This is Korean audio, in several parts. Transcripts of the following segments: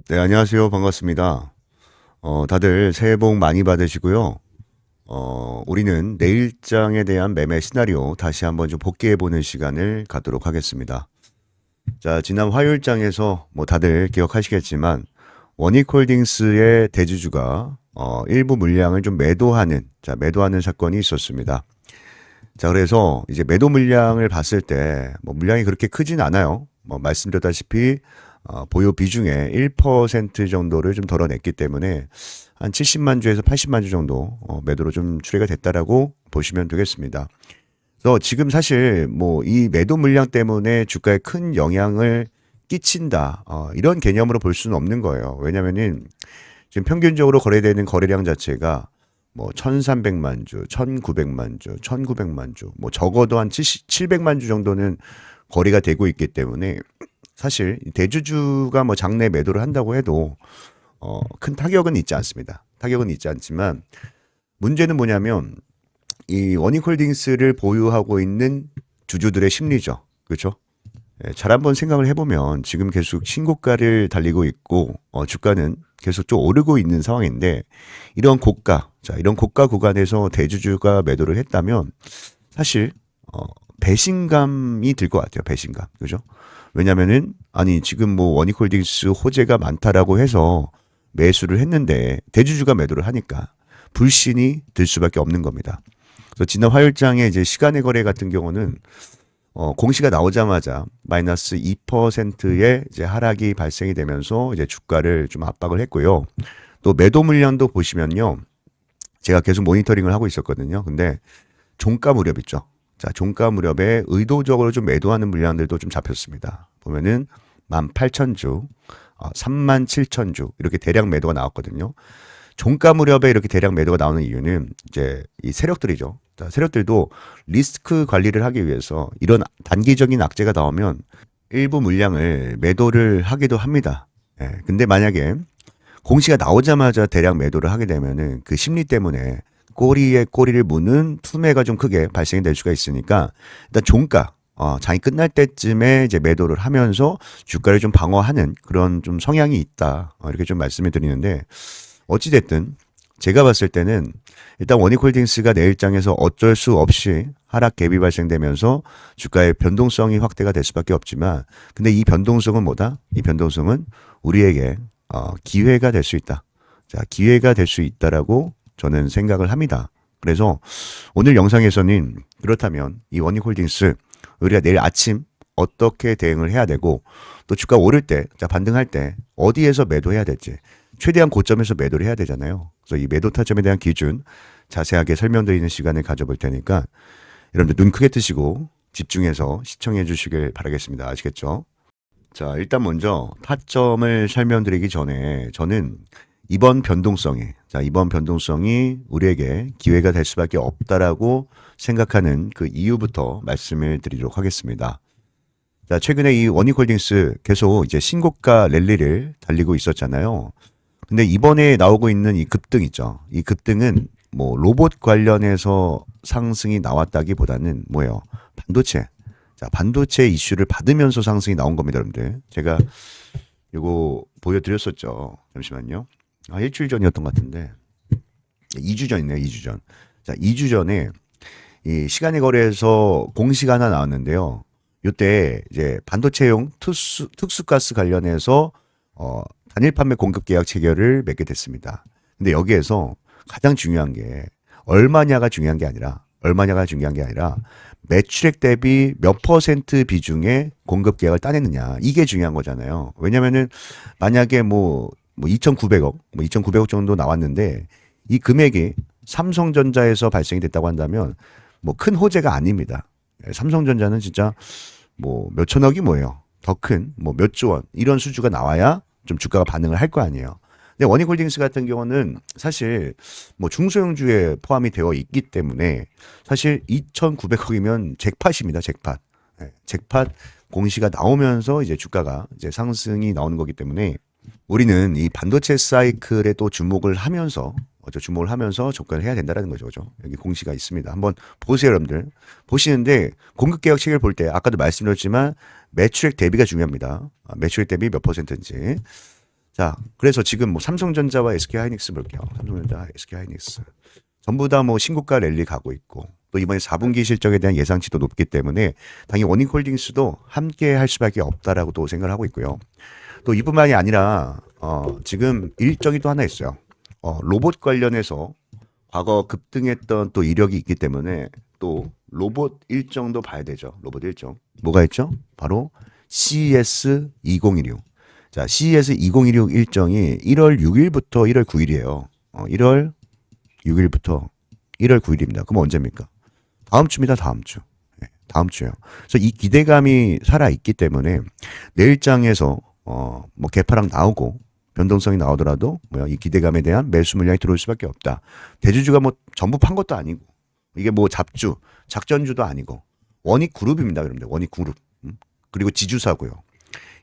네, 안녕하세요. 반갑습니다. 다들 새해 복 많이 받으시고요. 우리는 내일장에 대한 매매 시나리오 다시 한번 좀 복귀해보는 시간을 갖도록 하겠습니다. 자, 지난 화요일장에서 뭐 다들 기억하시겠지만, 원익홀딩스의 대주주가, 일부 물량을 좀 매도하는 사건이 있었습니다. 자, 그래서 이제 매도 물량을 봤을 때, 뭐 물량이 그렇게 크진 않아요. 뭐 말씀드렸다시피, 보유 비중의 1% 정도를 좀 덜어냈기 때문에 한 70만 주에서 80만 주 정도 매도로 좀 추이가 됐다라고 보시면 되겠습니다. 그래서 지금 사실 뭐 이 매도 물량 때문에 주가에 큰 영향을 끼친다, 이런 개념으로 볼 수는 없는 거예요. 왜냐면은 지금 평균적으로 거래되는 거래량 자체가 뭐 1300만 주, 1900만 주, 1900만 주, 뭐 적어도 한 700만 주 정도는 거래가 되고 있기 때문에 사실 대주주가 뭐 장내 매도를 한다고 해도 큰 타격은 있지 않습니다. 타격은 있지 않지만 문제는 뭐냐면 이 원익홀딩스를 보유하고 있는 주주들의 심리죠. 그렇죠? 예, 잘 한번 생각을 해보면 지금 계속 신고가를 달리고 있고 주가는 계속 좀 오르고 있는 상황인데 이런 고가 구간에서 대주주가 매도를 했다면 사실 배신감이 들 것 같아요. 배신감. 그죠? 왜냐면은 아니 지금 뭐 원익홀딩스 호재가 많다라고 해서 매수를 했는데 대주주가 매도를 하니까 불신이 들 수밖에 없는 겁니다. 그래서 지난 화요일장에 이제 시간의 거래 같은 경우는 공시가 나오자마자 마이너스 2%의 이제 하락이 발생이 되면서 이제 주가를 좀 압박을 했고요. 또 매도 물량도 보시면요. 제가 계속 모니터링을 하고 있었거든요. 근데 종가 무렵 있죠. 자, 종가 무렵에 의도적으로 좀 매도하는 물량들도 좀 잡혔습니다. 보면은 18,000주, 37,000주 이렇게 대량 매도가 나왔거든요. 종가 무렵에 이렇게 대량 매도가 나오는 이유는 이제 이 세력들이죠. 자, 세력들도 리스크 관리를 하기 위해서 이런 단기적인 악재가 나오면 일부 물량을 매도를 하기도 합니다. 예, 근데 만약에 공시가 나오자마자 대량 매도를 하게 되면은 그 심리 때문에 꼬리에 꼬리를 무는 투매가 좀 크게 발생이 될 수가 있으니까 일단 종가 장이 끝날 때쯤에 이제 매도를 하면서 주가를 좀 방어하는 그런 좀 성향이 있다. 이렇게 좀 말씀을 드리는데 어찌됐든 제가 봤을 때는 일단 원익홀딩스가 내일장에서 어쩔 수 없이 하락 갭이 발생되면서 주가의 변동성이 확대가 될 수밖에 없지만 근데 이 변동성은 뭐다? 이 변동성은 우리에게 기회가 될 수 있다. 자, 기회가 될 수 있다라고 저는 생각을 합니다. 그래서 오늘 영상에서는 그렇다면 이 원익홀딩스 우리가 내일 아침 어떻게 대응을 해야 되고 또 주가 오를 때, 자, 반등할 때 어디에서 매도해야 될지 최대한 고점에서 매도를 해야 되잖아요. 그래서 이 매도 타점에 대한 기준 자세하게 설명드리는 시간을 가져볼 테니까 여러분들 눈 크게 뜨시고 집중해서 시청해 주시길 바라겠습니다. 아시겠죠? 자, 일단 먼저 타점을 설명드리기 전에 저는 이번 변동성이 우리에게 기회가 될 수밖에 없다라고 생각하는 그 이유부터 말씀을 드리도록 하겠습니다. 자, 최근에 이 원익홀딩스 계속 이제 신고가 랠리를 달리고 있었잖아요. 근데 이번에 나오고 있는 이 급등 있죠. 이 급등은 뭐 로봇 관련해서 상승이 나왔다기보다는 뭐예요? 반도체. 자, 반도체 이슈를 받으면서 상승이 나온 겁니다, 여러분들. 제가 이거 보여드렸었죠. 잠시만요. 일주일 전이었던 것 같은데. 2주 전이네요, 2주 전. 자, 2주 전에 이 시간의 거래에서 공시가 하나 나왔는데요. 이때 이제 반도체용 특수가스 관련해서 단일 판매 공급 계약 체결을 맺게 됐습니다. 근데 여기에서 가장 중요한 게 얼마냐가 중요한 게 아니라 매출액 대비 몇 퍼센트 비중의 공급 계약을 따냈느냐 이게 중요한 거잖아요. 왜냐면은 만약에 뭐 2,900억 정도 나왔는데 이 금액이 삼성전자에서 발생이 됐다고 한다면 뭐 큰 호재가 아닙니다. 삼성전자는 진짜 뭐 몇천억이 뭐예요. 더 큰 뭐 몇 조 원 이런 수주가 나와야 좀 주가가 반응을 할 거 아니에요. 근데 원익홀딩스 같은 경우는 사실 뭐 중소형주에 포함이 되어 있기 때문에 사실 2,900억이면 잭팟입니다. 잭팟. 네, 잭팟 공시가 나오면서 이제 주가가 이제 상승이 나오는 거기 때문에 우리는 이 반도체 사이클에 또 주목을 하면서 접근을 해야 된다는 거죠. 그죠? 여기 공시가 있습니다. 한번 보세요, 여러분들. 보시는데 공급 계약 체계를 볼 때 아까도 말씀드렸지만 매출액 대비가 중요합니다. 매출액 대비 몇 퍼센트인지. 자, 그래서 지금 뭐 삼성전자와 SK하이닉스 볼게요. 삼성전자, SK하이닉스. 전부 다 뭐 신고가 랠리 가고 있고 또 이번에 4분기 실적에 대한 예상치도 높기 때문에 당연히 원익홀딩스도 함께 할 수밖에 없다라고도 생각을 하고 있고요. 또 이뿐만이 아니라 지금 일정이 또 하나 있어요. 로봇 관련해서 과거 급등했던 또 이력이 있기 때문에 또 로봇 일정도 봐야 되죠. 로봇 일정. 뭐가 있죠? 바로 CES 2016. 자, CES 2016 일정이 1월 6일부터 1월 9일이에요. 1월 6일부터 1월 9일입니다. 그럼 언제입니까? 다음 주입니다. 다음 주. 네, 다음 주요. 그래서 이 기대감이 살아 있기 때문에 내일장에서 뭐 개파락 나오고 변동성이 나오더라도 뭐야 이 기대감에 대한 매수 물량이 들어올 수밖에 없다. 대주주가 뭐 전부 판 것도 아니고 이게 뭐 잡주, 작전주도 아니고 원익 그룹입니다. 여러분들 원익 그룹. 그리고 지주사고요.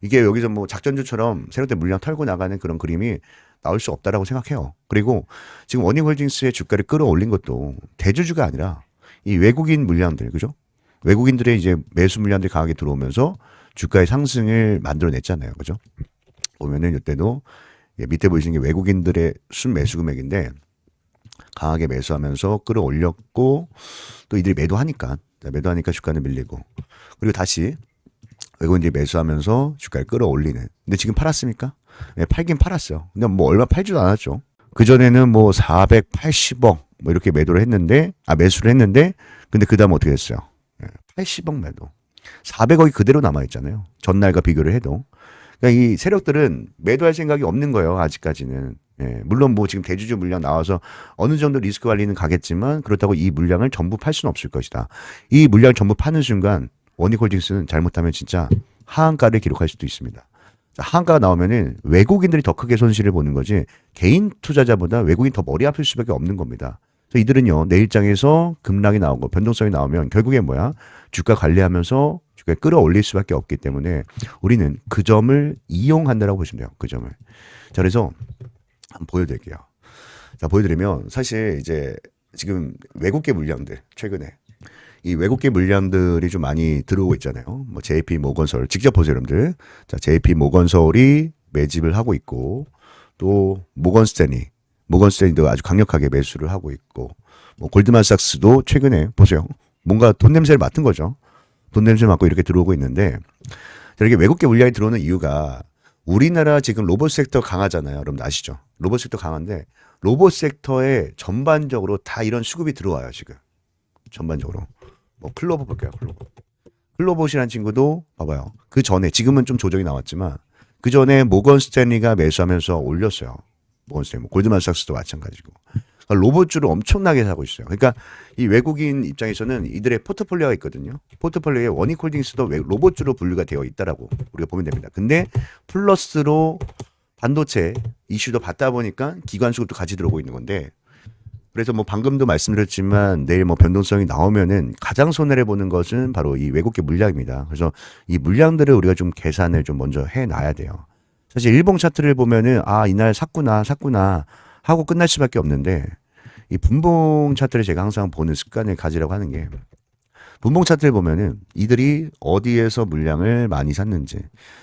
이게 여기서 뭐 작전주처럼 새롭게 물량 털고 나가는 그런 그림이 나올 수 없다라고 생각해요. 그리고 지금 원익홀딩스의 주가를 끌어올린 것도 대주주가 아니라 이 외국인 물량들, 그죠? 외국인들의 이제 매수 물량들이 강하게 들어오면서 주가의 상승을 만들어냈잖아요. 그죠? 보면은 이때도 밑에 보이시는 게 외국인들의 순매수 금액인데 강하게 매수하면서 끌어올렸고 또 이들이 매도하니까 주가는 밀리고 그리고 다시 외국인들이 매수하면서 주가를 끌어올리는. 근데 지금 팔았습니까? 네, 팔긴 팔았어요. 근데 뭐 얼마 팔지도 않았죠. 그전에는 뭐 480억 뭐 이렇게 매수를 했는데 근데 그 다음 어떻게 됐어요? 80억 매도. 400억이 그대로 남아있잖아요. 전날과 비교를 해도. 그러니까 이 세력들은 매도할 생각이 없는 거예요. 아직까지는. 물론 뭐 지금 대주주 물량 나와서 어느 정도 리스크 관리는 가겠지만 그렇다고 이 물량을 전부 팔 수는 없을 것이다. 이 물량을 전부 파는 순간 원익홀딩스는 잘못하면 진짜 하한가를 기록할 수도 있습니다. 하한가가 나오면은 외국인들이 더 크게 손실을 보는 거지 개인 투자자보다 외국인 더 머리 아플 수밖에 없는 겁니다. 그래서 이들은요 내일장에서 급락이 나오고 변동성이 나오면 결국에 뭐야 주가 관리하면서 주가 끌어올릴 수밖에 없기 때문에 우리는 그 점을 이용한다라고 보시면 돼요. 그 점을. 자 그래서 한번 보여드릴게요. 자 보여드리면 사실 이제 지금 외국계 물량들 최근에 이 외국계 물량들이 좀 많이 들어오고 있잖아요. 뭐 JP 모건서울 직접 보세요, 여러분들. 자, JP 모건서울이 매집을 하고 있고 또 모건스탠리도 아주 강력하게 매수를 하고 있고 뭐 골드만삭스도 최근에 보세요. 뭔가 돈 냄새를 맡은 거죠. 돈 냄새 맡고 이렇게 들어오고 있는데 이렇게 외국계 물량이 들어오는 이유가 우리나라 지금 로봇 섹터 강하잖아요. 여러분 아시죠? 로봇 섹터 강한데 로봇 섹터에 전반적으로 다 이런 수급이 들어와요, 지금. 전반적으로. 뭐 클로버 볼게요. 클로봇이라는 친구도 봐봐요. 그 전에 지금은 좀 조정이 나왔지만 그 전에 모건 스탠리가 매수하면서 올렸어요. 모건 스탠리, 골드만삭스도 마찬가지고. 그러니까 로봇주를 엄청나게 사고 있어요. 그러니까 이 외국인 입장에서는 이들의 포트폴리오가 있거든요. 포트폴리오에 원익홀딩스도 로봇주로 분류가 되어 있다라고 우리가 보면 됩니다. 근데 플러스로 반도체 이슈도 받다 보니까 기관 수급도 같이 들어오고 있는 건데. 그래서 뭐 방금도 말씀드렸지만 내일 뭐 변동성이 나오면은 가장 손해를 보는 것은 바로 이 외국계 물량입니다. 그래서 이 물량들을 우리가 좀 계산을 좀 먼저 해놔야 돼요. 사실 일봉 차트를 보면은 이날 샀구나 하고 끝날 수밖에 없는데 이 분봉 차트를 제가 항상 보는 습관을 가지라고 하는 게 분봉 차트를 보면은 이들이 어디에서 물량을 많이 샀는지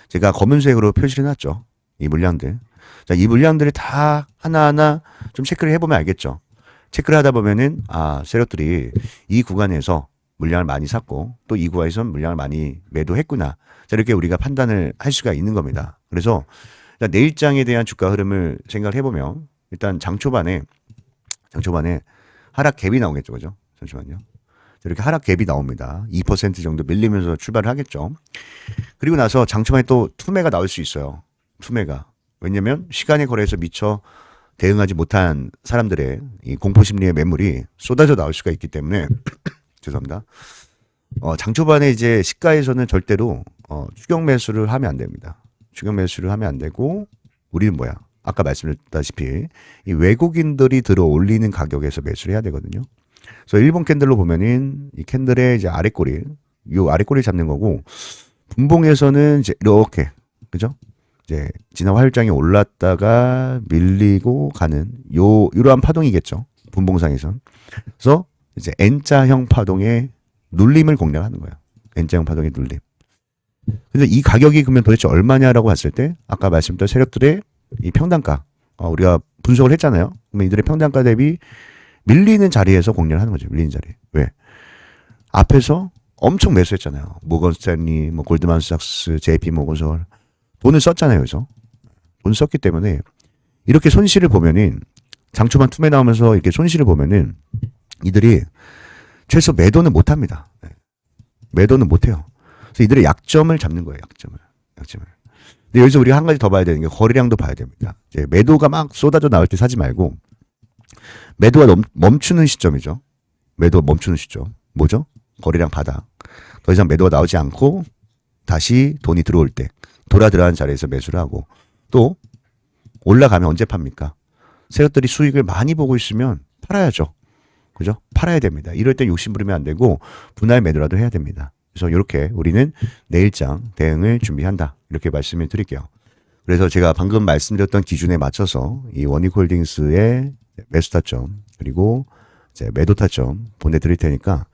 제가 검은색으로 표시를 해놨죠. 이 물량들. 자, 이 물량들을 다 하나하나 좀 체크를 해보면 알겠죠. 체크를 하다 보면은 세력들이 이 구간에서 물량을 많이 샀고 또 이 구간에서 물량을 많이 매도했구나. 자, 이렇게 우리가 판단을 할 수가 있는 겁니다. 그래서 내일장에 대한 주가 흐름을 생각을 해보면 일단 장 초반에 하락 갭이 나오겠죠, 그죠? 잠시만요. 이렇게 하락 갭이 나옵니다. 2% 정도 밀리면서 출발을 하겠죠. 그리고 나서 장 초반에 또 투매가 나올 수 있어요. 투매가. 왜냐면 시간의 거래에서 미처 대응하지 못한 사람들의 이 공포심리의 매물이 쏟아져 나올 수가 있기 때문에 죄송합니다. 장 초반에 이제 시가에서는 절대로 추격 매수를 하면 안 됩니다. 추격 매수를 하면 안 되고 우리는 뭐야? 아까 말씀드렸다시피 이 외국인들이 들어 올리는 가격에서 매수를 해야 되거든요. 그래서 일본 캔들로 보면은 이 캔들의 이제 아래꼬리를 잡는 거고 분봉에서는 이제 이렇게 그죠? 이제 지난 화요일장에 올랐다가 밀리고 가는 이러한 파동이겠죠. 분봉상에선. 그래서 이제 N자형 파동의 눌림을 공략하는 거예요. N자형 파동의 눌림. 그래서 이 가격이 그러면 도대체 얼마냐라고 봤을 때 아까 말씀드린 세력들의 이 평단가 우리가 분석을 했잖아요. 그러면 이들의 평단가 대비 밀리는 자리에서 공략을 하는 거죠. 밀리는 자리. 왜? 앞에서 엄청 매수했잖아요. 모건 스탠리, 뭐 골드만삭스, JP 모건설 돈을 썼잖아요. 그래서 돈 썼기 때문에 이렇게 손실을 보면은 장 초반 투매 나오면서 이렇게 손실을 보면은 이들이 최소 매도는 못 합니다. 매도는 못 해요. 그래서 이들의 약점을 잡는 거예요. 약점을. 근데 여기서 우리가 한 가지 더 봐야 되는 게 거래량도 봐야 됩니다. 이제 매도가 막 쏟아져 나올 때 사지 말고 매도가 멈추는 시점이죠. 매도 멈추는 시점. 뭐죠? 거래량 바닥. 더 이상 매도가 나오지 않고 다시 돈이 들어올 때 돌아 들어간 자리에서 매수를 하고 또 올라가면 언제 팝니까? 세력들이 수익을 많이 보고 있으면 팔아야죠. 그죠? 팔아야 됩니다. 이럴 때 욕심 부리면 안 되고 분할 매도라도 해야 됩니다. 그래서 이렇게 우리는 내일장 대응을 준비한다. 이렇게 말씀을 드릴게요. 그래서 제가 방금 말씀드렸던 기준에 맞춰서 이 원익홀딩스의 매수 타점 그리고 이제 매도 타점 보내드릴 테니까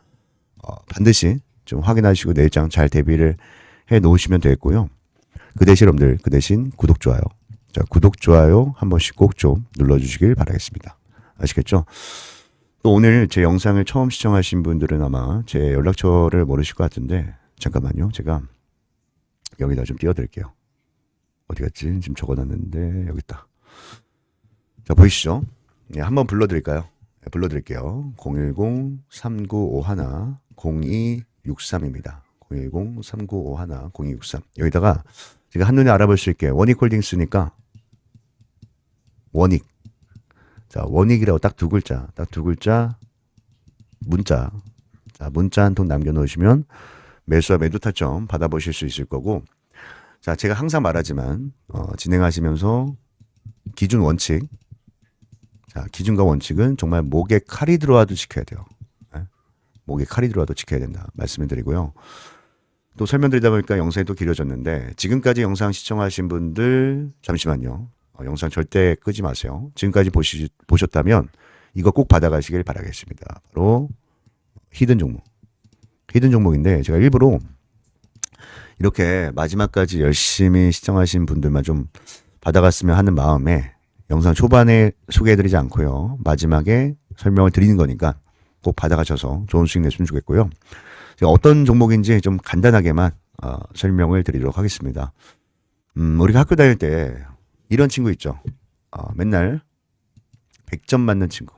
반드시 좀 확인하시고 내일장 잘 대비를 해 놓으시면 되겠고요. 그 대신 여러분들 그 대신 구독 좋아요. 자, 구독 좋아요 한 번씩 꼭 좀 눌러주시길 바라겠습니다. 아시겠죠? 또 오늘 제 영상을 처음 시청하신 분들은 아마 제 연락처를 모르실 것 같은데 잠깐만요. 제가 여기다 좀 띄워드릴게요. 어디 갔지? 지금 적어놨는데 여기 있다. 자, 보이시죠? 네, 한번 불러드릴까요? 네, 불러드릴게요. 010-3951-0263입니다. 010-3951-0263 여기다가 제가 한눈에 알아볼 수 있게 원익홀딩스니까 원익 자, 원익이라고 딱 두 글자, 문자. 자, 문자 한 통 남겨놓으시면 매수와 매도 타점 받아보실 수 있을 거고, 자, 제가 항상 말하지만, 진행하시면서 기준 원칙, 자, 기준과 원칙은 정말 목에 칼이 들어와도 지켜야 돼요. 네? 목에 칼이 들어와도 지켜야 된다. 말씀을 드리고요. 또 설명드리다 보니까 영상이 또 길어졌는데, 지금까지 영상 시청하신 분들, 잠시만요. 영상 절대 끄지 마세요. 지금까지 보셨다면 이거 꼭 받아가시길 바라겠습니다. 바로 히든 종목. 히든 종목인데 제가 일부러 이렇게 마지막까지 열심히 시청하신 분들만 좀 받아갔으면 하는 마음에 영상 초반에 소개해드리지 않고요. 마지막에 설명을 드리는 거니까 꼭 받아가셔서 좋은 수익 내시면 좋겠고요. 제가 어떤 종목인지 좀 간단하게만 설명을 드리도록 하겠습니다. 우리가 학교 다닐 때 이런 친구 있죠. 맨날 100점 맞는 친구.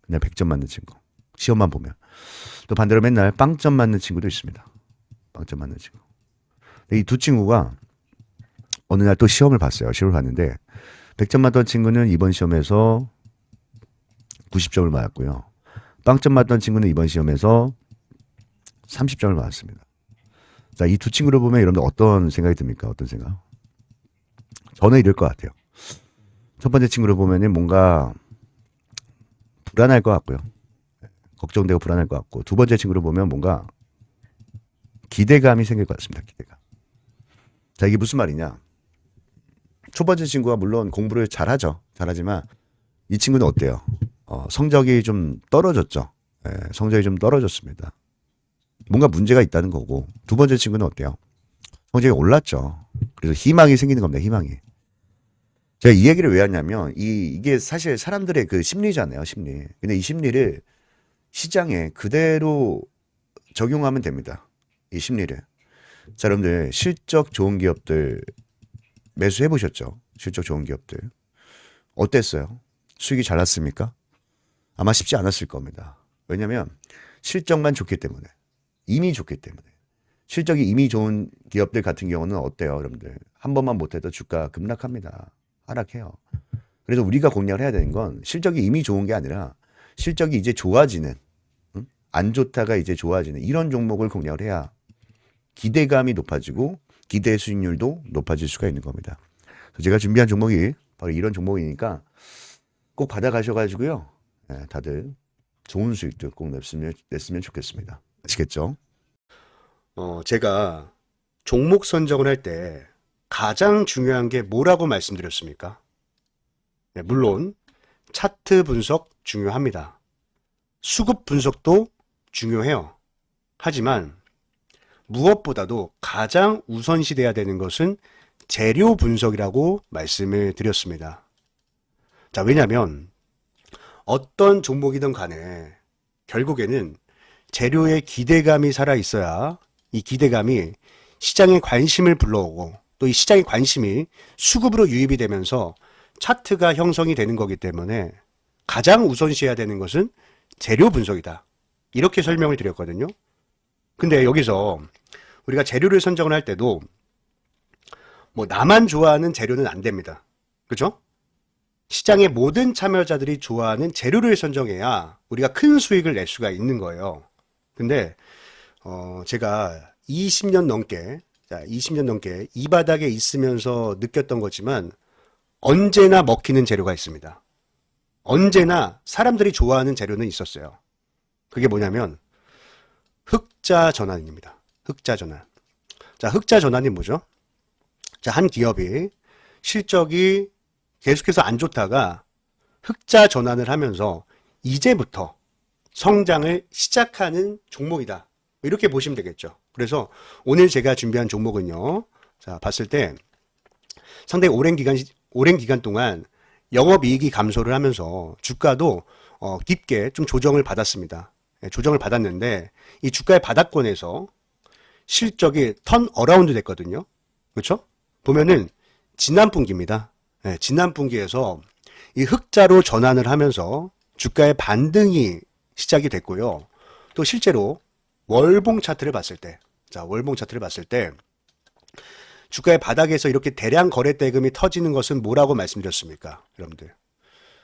맨날 100점 맞는 친구. 시험만 보면. 또 반대로 맨날 빵점 맞는 친구도 있습니다. 빵점 맞는 친구. 이 두 친구가 어느 날 또 시험을 봤어요. 시험을 봤는데 100점 맞던 친구는 이번 시험에서 90점을 맞았고요. 빵점 맞던 친구는 이번 시험에서 30점을 맞았습니다. 자, 이 두 친구를 보면 여러분들 어떤 생각이 듭니까? 어떤 생각? 저는 이럴 것 같아요. 첫 번째 친구를 보면은 뭔가 불안할 것 같고요. 걱정되고 불안할 것 같고, 두 번째 친구를 보면 뭔가 기대감이 생길 것 같습니다. 기대감. 자, 이게 무슨 말이냐? 첫 번째 친구가 물론 공부를 잘하죠. 잘하지만 이 친구는 어때요? 성적이 좀 떨어졌죠. 성적이 좀 떨어졌습니다. 뭔가 문제가 있다는 거고, 두 번째 친구는 어때요? 성적이 올랐죠. 그래서 희망이 생기는 겁니다. 희망이. 제가 이 얘기를 왜 하냐면 이게 사실 사람들의 그 심리잖아요. 심리. 근데 이 심리를 시장에 그대로 적용하면 됩니다. 이 심리를. 자, 여러분들 실적 좋은 기업들 매수해 보셨죠? 실적 좋은 기업들. 어땠어요? 수익이 잘 났습니까? 아마 쉽지 않았을 겁니다. 왜냐하면 실적만 좋기 때문에. 이미 좋기 때문에. 실적이 이미 좋은 기업들 같은 경우는 어때요, 여러분들? 한 번만 못해도 주가 급락합니다. 하락해요. 그래서 우리가 공략을 해야 되는 건 실적이 이미 좋은 게 아니라 실적이 이제 좋아지는, 안 좋다가 이제 좋아지는 이런 종목을 공략을 해야 기대감이 높아지고 기대 수익률도 높아질 수가 있는 겁니다. 그래서 제가 준비한 종목이 바로 이런 종목이니까 꼭 받아가셔가지고요. 다들 좋은 수익도 꼭 냈으면 좋겠습니다. 아시겠죠? 제가 종목 선정을 할 때 가장 중요한 게 뭐라고 말씀드렸습니까? 네, 물론 차트 분석 중요합니다. 수급 분석도 중요해요. 하지만 무엇보다도 가장 우선시돼야 되는 것은 재료 분석이라고 말씀을 드렸습니다. 자, 왜냐하면 어떤 종목이든 간에 결국에는 재료에 기대감이 살아 있어야 이 기대감이 시장의 관심을 불러오고 또 이 시장의 관심이 수급으로 유입이 되면서 차트가 형성이 되는 거기 때문에 가장 우선시해야 되는 것은 재료 분석이다. 이렇게 설명을 드렸거든요. 근데 여기서 우리가 재료를 선정을 할 때도 뭐 나만 좋아하는 재료는 안 됩니다. 그죠? 시장의 모든 참여자들이 좋아하는 재료를 선정해야 우리가 큰 수익을 낼 수가 있는 거예요. 근데 제가 20년 넘게 이 바닥에 있으면서 느꼈던 거지만 언제나 먹히는 재료가 있습니다. 언제나 사람들이 좋아하는 재료는 있었어요. 그게 뭐냐면 흑자 전환입니다. 흑자 전환. 자, 흑자 전환이 뭐죠? 자, 한 기업이 실적이 계속해서 안 좋다가 흑자 전환을 하면서 이제부터 성장을 시작하는 종목이다. 이렇게 보시면 되겠죠. 그래서 오늘 제가 준비한 종목은요. 자, 봤을 때 상당히 오랜 기간 동안 영업이익이 감소를 하면서 주가도 깊게 좀 조정을 받았습니다. 조정을 받았는데 이 주가의 바닥권에서 실적이 턴 어라운드 됐거든요. 그렇죠? 보면은 지난 분기입니다. 지난 분기에서 이 흑자로 전환을 하면서 주가의 반등이 시작이 됐고요. 또 실제로 월봉 차트를 봤을 때, 자, 월봉 차트를 봤을 때 주가의 바닥에서 이렇게 대량 거래 대금이 터지는 것은 뭐라고 말씀드렸습니까? 여러분들.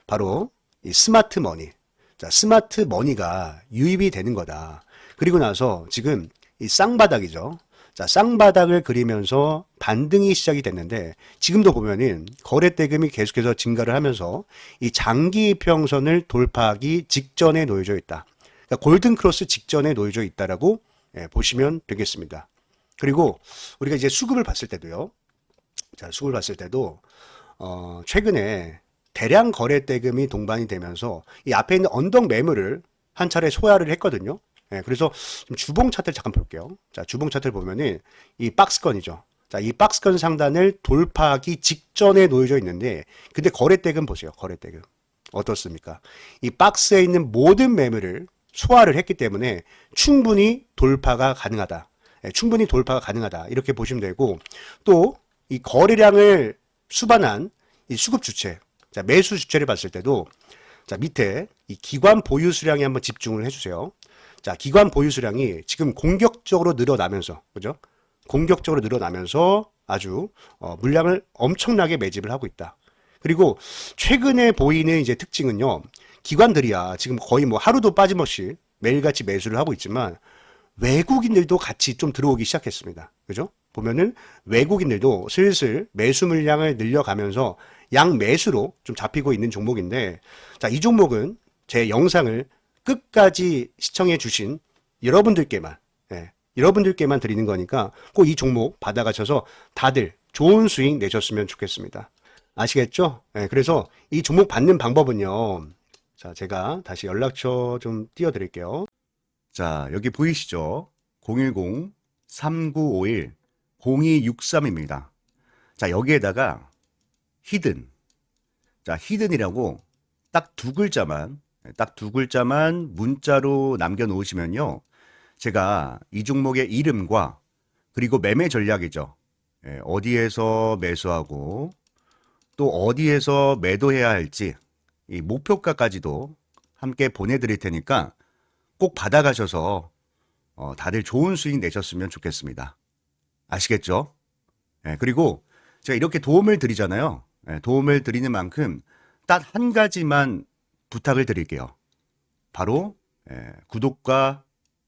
바로 이 스마트 머니. 자, 스마트 머니가 유입이 되는 거다. 그리고 나서 지금 이 쌍바닥이죠. 자, 쌍바닥을 그리면서 반등이 시작이 됐는데 지금도 보면은 거래 대금이 계속해서 증가를 하면서 이 장기 평선을 돌파하기 직전에 놓여져 있다. 그러니까 골든 크로스 직전에 놓여져 있다라고 보시면 되겠습니다. 그리고 우리가 이제 수급을 봤을 때도요. 자, 수급을 봤을 때도 최근에 대량 거래 대금이 동반이 되면서 이 앞에 있는 언덕 매물을 한 차례 소화를 했거든요. 그래서 좀 주봉 차트를 잠깐 볼게요. 자, 주봉 차트를 보면은 이 박스권이죠. 자, 이 박스권 상단을 돌파하기 직전에 놓여져 있는데, 근데 거래대금 보세요. 거래대금. 어떻습니까? 이 박스에 있는 모든 매물을 소화를 했기 때문에 충분히 돌파가 가능하다. 충분히 돌파가 가능하다. 이렇게 보시면 되고, 또 이 거래량을 수반한 이 수급 주체, 자, 매수 주체를 봤을 때도, 자, 밑에 이 기관 보유 수량에 한번 집중을 해주세요. 자, 기관 보유 수량이 지금 공격적으로 늘어나면서, 그죠? 공격적으로 늘어나면서 아주 물량을 엄청나게 매집을 하고 있다. 그리고 최근에 보이는 이제 특징은요, 기관들이야 지금 거의 뭐 하루도 빠짐없이 매일같이 매수를 하고 있지만 외국인들도 같이 좀 들어오기 시작했습니다. 그죠? 보면은 외국인들도 슬슬 매수 물량을 늘려가면서 양매수로 좀 잡히고 있는 종목인데, 자, 이 종목은 제 영상을 끝까지 시청해 주신 여러분들께만, 여러분들께만 드리는 거니까 꼭 이 종목 받아가셔서 다들 좋은 수익 내셨으면 좋겠습니다. 아시겠죠? 그래서 이 종목 받는 방법은요. 자, 제가 다시 연락처 좀 띄워드릴게요. 자, 여기 보이시죠? 010-3951-0263입니다. 자, 여기에다가 히든. 자, 히든이라고 딱 두 글자만 문자로 남겨놓으시면요. 제가 이 종목의 이름과 그리고 매매 전략이죠. 어디에서 매수하고 또 어디에서 매도해야 할지 이 목표가까지도 함께 보내드릴 테니까 꼭 받아가셔서 다들 좋은 수익 내셨으면 좋겠습니다. 아시겠죠? 그리고 제가 이렇게 도움을 드리잖아요. 도움을 드리는 만큼 딱 한 가지만 부탁을 드릴게요. 바로 구독과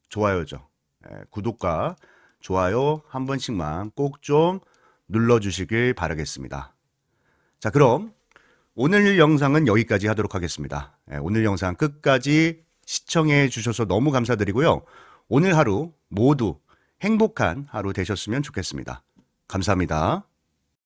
좋아요죠. 구독과 좋아요 한 번씩만 꼭 좀 눌러주시길 바라겠습니다. 자, 그럼 오늘 영상은 여기까지 하도록 하겠습니다. 오늘 영상 끝까지 시청해 주셔서 너무 감사드리고요. 오늘 하루 모두 행복한 하루 되셨으면 좋겠습니다. 감사합니다.